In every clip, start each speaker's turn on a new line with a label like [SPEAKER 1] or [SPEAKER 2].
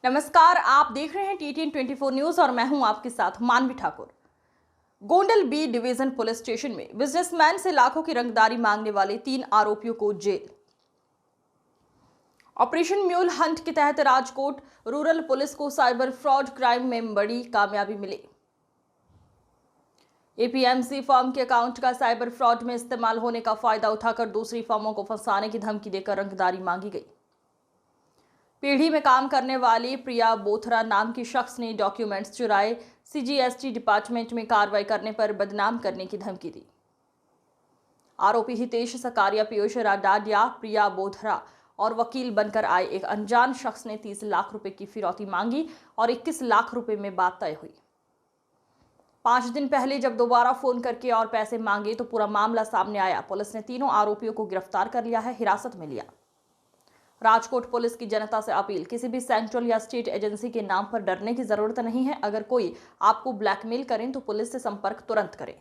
[SPEAKER 1] नमस्कार, आप देख रहे हैं TTN 24 न्यूज और मैं हूं आपके साथ Manvi Thakur. Gondal B division police station में बिजनेसमैन से लाखों की रंगदारी मांगने वाले 3 आरोपियों को जेल। ऑपरेशन म्यूल हंट के तहत राजकोट रूरल पुलिस को साइबर फ्रॉड क्राइम में बड़ी कामयाबी मिली। APMC फर्म के अकाउंट का साइबर फ्रॉड में इस्तेमाल होने का फायदा उठाकर दूसरी फर्मों को फंसाने की धमकी देकर रंगदारी मांगी गई। पीढ़ी में काम करने वाली प्रिया बोथरा नाम की शख्स ने डॉक्यूमेंट्स चुराए CGST डिपार्टमेंट में कार्रवाई करने पर बदनाम करने की धमकी दी। आरोपी हितेश सकारिया, पीयूष राडाडिया, प्रिया बोथरा और वकील बनकर आए एक अनजान शख्स ने 30 लाख रुपए की फिरौती मांगी और 21 लाख रुपए में बात तय हुई। 5 दिन पहले जब दोबारा फोन करके और पैसे मांगे तो पूरा मामला सामने आया। पुलिस ने तीनों आरोपियों को गिरफ्तार कर लिया है, हिरासत में लिया। राजकोट पुलिस की जनता से अपील, किसी भी सेंट्रल या स्टेट एजेंसी के नाम पर डरने की जरूरत नहीं है। अगर कोई आपको ब्लैकमेल करें तो पुलिस से संपर्क तुरंत करें।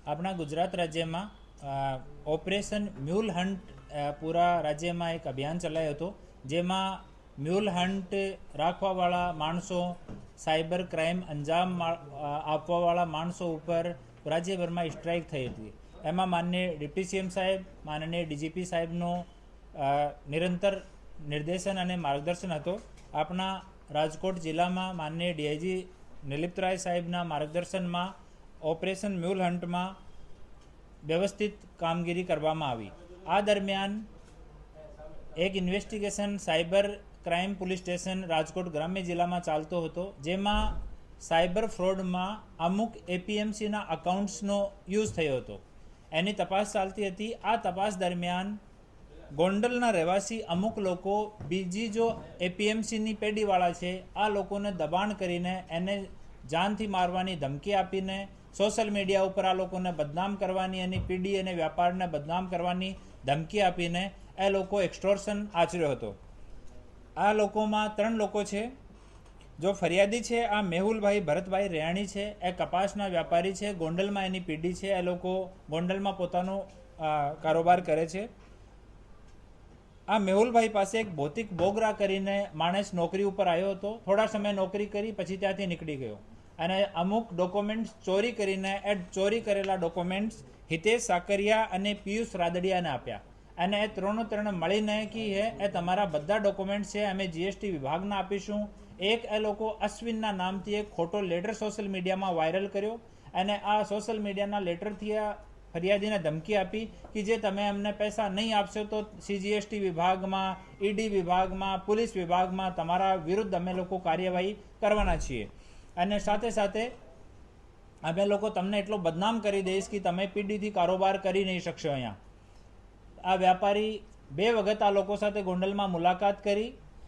[SPEAKER 2] अपना गुजरात राज्य में ऑपरेशन म्यूल हंट पूरा राज्य में एक अभियान चलायो हतो, जेमा म्यूल हंट राखवावाळा माणसों, साइबर क्राइम अंजाम आपवावाळा माणसों पर राज्यभर में स्ट्राइक थई हती। एमां माननीय डिप्टी CM साहेब, माननीय DGP साहेबनो निरंतर निर्देशन और मार्गदर्शन हतो। अपना राजकोट जिला में माननीय DIG निलिप्त राय साहेबना मार्गदर्शन में ऑपरेशन म्यूल हंट में व्यवस्थित कामगीरी करवामां आवी। आ दरमियान एक investigation cyber crime police station Rajkot ग्राम्य जिला में चालतो हतो, जेमां साइबर फ्रॉड में अमुक APMC ना अकाउंट्सनो यूज थयो हतो। एनी तपास चालती हती। आ तपास दरमियान गोंडलना રહેવાસી अमुक लोको बीजी जो APMC नी पेढ़ीवाळा छे आ लोकोने दबाण करीने एने जानथी मारवानी धमकी आपीने सोशल मीडिया पर आ लोकोने बदनाम करवानी एनी पीढ़ी अने व्यापारने बदनाम करवानी धमकी आपीने ए लोको एक्सटोर्शन आचर्यो हतो। आ लोकोमां 3 लोको छे। जो फरियादी है आ मेहुलभाई भरतभाई रेयाणी है, ए कपासना व्यापारी है, गोंडल में एनी पीढ़ी है। ए लोको गोंडल में पोतानो कारोबार करे छे। आ मेहुलभाई पासे एक भौतिक बोगरा करीने माणस नौकरी पर आयो हतो। थोड़ा समय नौकरी करी पछी त्यांथी निकળી गयो अने अमुक डॉक्यूमेंट्स चोरी करीने ए चोरी करेला डॉक्यूमेंट्स हितेश साकरिया अने पीयूष रादडियाने आप्या अने ए त्रण मळीने की है ए तमारा बधा डॉक्यूमेंट्स है अमे GST विभागने आपीशुं। एक ए लोको अश्विनना नामथी एक खोटो लेटर सोशल मीडिया में वायरल कर्यो अने आ सोशल मीडियाना लेटरथी आ फरियादीने धमकी आपी कि जे तमे अमने पैसा नहीं आपशो तो CGST विभाग में, ED विभाग में, पुलिस विभाग में तमारा विरुद्ध अमे लोको कार्यवाही करवाना छीए अने साथे साथे अमे लोको तमने एटलो बदनाम करी दईश कि तमे पीढ़ी थी कारोबार करी नहीं शकशो। अहींया आ व्यापारी 2 वखत आ लोको साथे गोंडल में मुलाकात करी।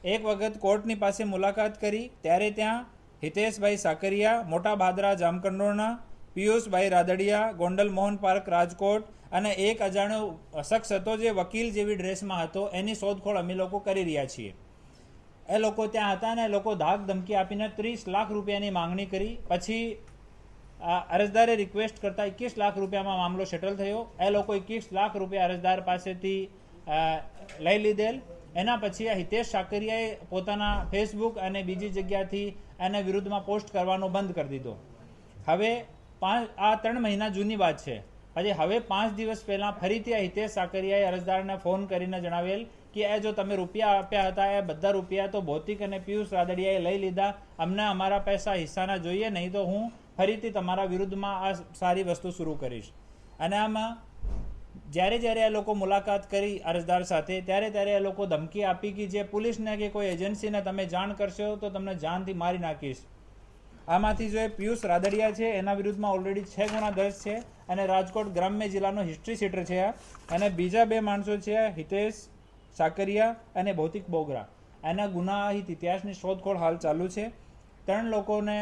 [SPEAKER 2] एक वखत कोर्टनी पासे मुलाकात करी त्यारे त्यां हितेशभाई साकरिया मोटा भादरा जामकंडोरना, पीयूषभाई रादडिया गोंडल मोहन पार्क राजकोट अने एक अजाण्यो शख्स हतो जे वकील जेवी ड्रेस में हतो, एनी शोधखोळ अमे लोको करी रह्या छीए। ए लोको त्यां हता ने लोको धाक धमकी आपीने 30 लाख रुपयानी मांगणी करी। पछी अरजदारे रिक्वेस्ट करता 21 लाख रुपया में मामलो सेटल थयो। ए लोको 21 लाख रुपया अरजदार पासेथी लई लीधेल। एना पछी हितेश साकरियाए पोताना फेसबुक अने बीजी जग्याथी एना विरुद्ध में पोस्ट करवानो बंद कर दीधो। हवे 3 महीना जूनी बात है। हजे हवे 5 दिवस पहला फरीथी हितेश साकरियाए अरजदारने फोन करीने जणावेल कि ए जो तमे रुपया आप्या हता ए बधा रुपया तो भौतिक अने पीयूष रादडियाए लई लीधा, अमने अमारा पैसा हिस्साना जोईए, नहीं तो हूँ फरीथी तमारा विरुद्ध में आ सारी वस्तु शुरू करीश। अने आमां જ્યારે જ્યારે આ લોકો મુલાકાત કરી અરજદાર સાથે ત્યારે ત્યારે એ લોકો ધમકી આપી કે જે પોલીસને કે કોઈ એજન્સીને તમે જાણ કરશો તો તમને જાનથી મારી નાખીશ। આમાંથી જો પીયુષ રાદડિયા છે એના વિરુદ્ધમાં ઓલરેડી 6 ગુના દર્જ છે અને રાજકોટ ગ્રામ્ય જિલ્લાનો હિસ્ટ્રી સીટર છે અને બીજા 2 માણસો છે हितेश સાકરિયા અને ભૌતિક બોગરા, એના ગુનાહિત ઇતિહાસની શોધખોળ હાલ ચાલુ છે। 3 લોકોને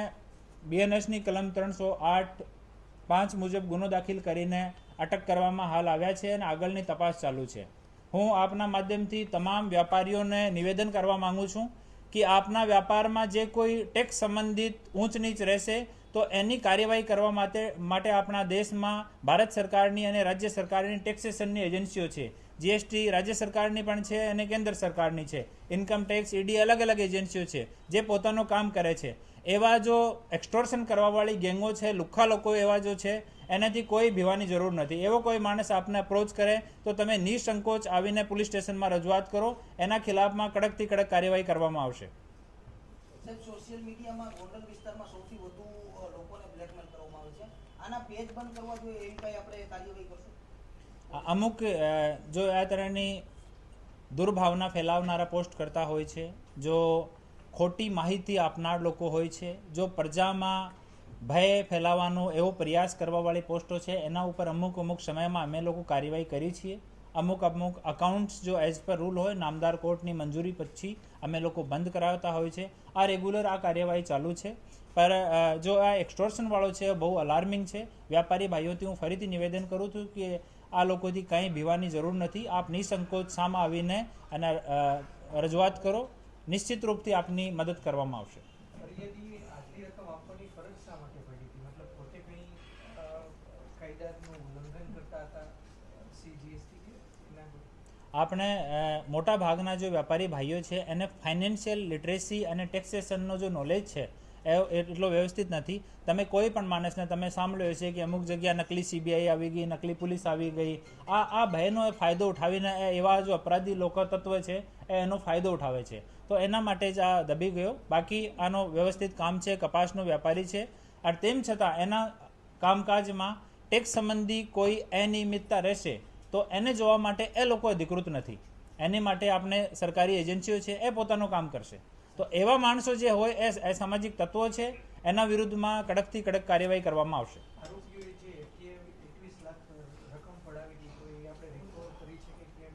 [SPEAKER 2] BNSની કલમ 308(5) મુજબ ગુનો દાખલ કરીને अटक करवामां हाल आव्या छे अने आगळनी तपास चालू छे। हूँ आपना माध्यमथी तमाम व्यापारीओने निवेदन करवा मांगू छूं कि आपना व्यापार में जे कोई टेक्स संबंधित ऊंच नीच रहेशे તો એની કાર્યવાહી કરવા માટે આપણા દેશમાં ભારત સરકારની અને રાજ્ય સરકારની ટેક્સેશનની એજન્સીઓ છે. જીએસટી રાજ્ય સરકારની પણ છે અને કેન્દ્ર સરકારની છે. ઇન્કમ ટેક્સ, ઈડી અલગ અલગ એજન્સીઓ છે જે પોતાનું કામ કરે છે. એવા જો એક્સટોર્શન કરવાવાળી ગેંગો છે, લુખ્ખા લોકો એવા જો છે, એનાથી કોઈ ભીવાની જરૂર નથી. એવો કોઈ માણસ આપને અપ્રોચ કરે તો તમે નિસંકોચ આવીને પોલીસ સ્ટેશનમાં રજૂઆત કરો. એના ખિલાફમાં કડકથી કડક કાર્યવાહી કરવામાં આવશે.
[SPEAKER 3] સાહેબ, સોશિયલ મીડિયામાં ગોંડલ વિસ્તારમાં સૌથી વધુ લોકોને બ્લેકમેલ કરવામાં આવે છે. આના પેજ બંધ કરવા જોઈએ એવી કઈ આપણે કાર્યવાહી કરશું?
[SPEAKER 2] અમુક જો આ તરહની દુર્ભાવના ફેલાવનારા પોસ્ટ કરતા હોય છે, જો ખોટી માહિતી આપનાર લોકો હોય છે, જો પ્રજામાં ભય ફેલાવવાનો એવો પ્રયાસ કરવાવાળી પોસ્ટો છે, એના ઉપર અમુક સમયમાં અમે લોકો કાર્યવાહી કરી છીએ. અમુક અકાઉન્ટ્સ જો એઝ પર રૂલ હોય, નામદાર કોર્ટની મંજૂરી પછી અમે લોકો બંધ કરાવતા હોય છે. આ રેગ્યુલર આ કાર્યવાહી ચાલુ છે. પર જો આ એક્સટોર્શનવાળો છે બહુ અલાર્મિંગ છે. વ્યાપારી ભાઈઓથી હું ફરીથી નિવેદન કરું છું કે આ લોકોથી કંઈ ભીવાની જરૂર નથી. આપ નિસંકોચ સામે આવીને અને રજૂઆત કરો. નિશ્ચિત રૂપથી આપની મદદ કરવામાં આવશે.
[SPEAKER 4] ફરિયાદી આટલી રકમ આપવાની ફરજ શા માટે પડી હતી? મતલબ પોતે કંઈ કાયદાનું ઉલ્લંઘન કરતા હતા સીજીએસટી કે એના?
[SPEAKER 2] આપણે મોટા ભાગના જો વ્યાપારી ભાઈઓ છે એને ફાઇનાન્શિયલ લિટરેસી અને ટેક્સેશનનો જો નોલેજ છે એ એટલો વ્યવસ્થિત નથી. તમે કોઈ પણ માણસને તમે સાંભળ્યો છે કે અમુક જગ્યા નકલી સીબીઆઈ આવી ગઈ, નકલી પોલીસ આવી ગઈ. આ ભયનો ફાયદો ઉઠાવીને એવા જો અપરાધી લોકો તત્વ છે એનો ફાયદો ઉઠાવે છે. તો એના માટે જ આ દબી ગયો. બાકી આનો વ્યવસ્થિત કામ છે, કપાસનો વ્યાપારી છે. અને તેમ છતાં એના કામકાજમાં ટેક્સ સંબંધી કોઈ અનિયમિતતા રહેશે તો એને જોવા માટે એ લોકો અધિકૃત નથી. એની માટે આપણે સરકારી એજન્સીઓ છે એ પોતાનું કામ કરશે. તો એવા માણસો જે હોય એ સામાજિક તત્વો છે, એના વિરુદ્ધમાં કડકથી કડક કાર્યવાહી કરવામાં આવશે.
[SPEAKER 4] આરોપીઓએ જે 21 લાખ રકમ પડાવી હતી તો એ આપણે રિકવર કરી છે કે કેમ?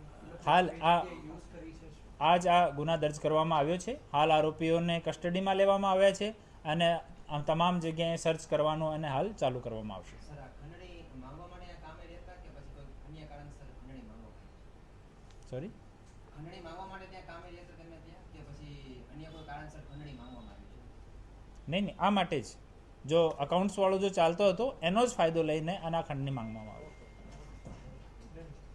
[SPEAKER 2] હાલ
[SPEAKER 4] યુઝ કરી છે?
[SPEAKER 2] આજ આ ગુના દર્જ કરવામાં આવ્યો છે. હાલ આરોપીઓને કસ્ટડીમાં લેવામાં આવ્યા છે અને તમામ જગ્યાએ સર્ચ કરવાનું અને હાલ ચાલુ કરવામાં આવશે. સોરી,
[SPEAKER 3] ખંડણી માંગવા માટે ત્યાં કામે રહેતા તેમને ત્યાં કે પછી અન્ય કોઈ કારણસર ખંડણી માંગવામાં આવી છે?
[SPEAKER 2] નહીં, આ માટે જ જો અકાઉન્ટ્સવાળો જો ચાલતો હતો એનો જ ફાયદો લઈને આના ખંડની માંગવામાં આવે.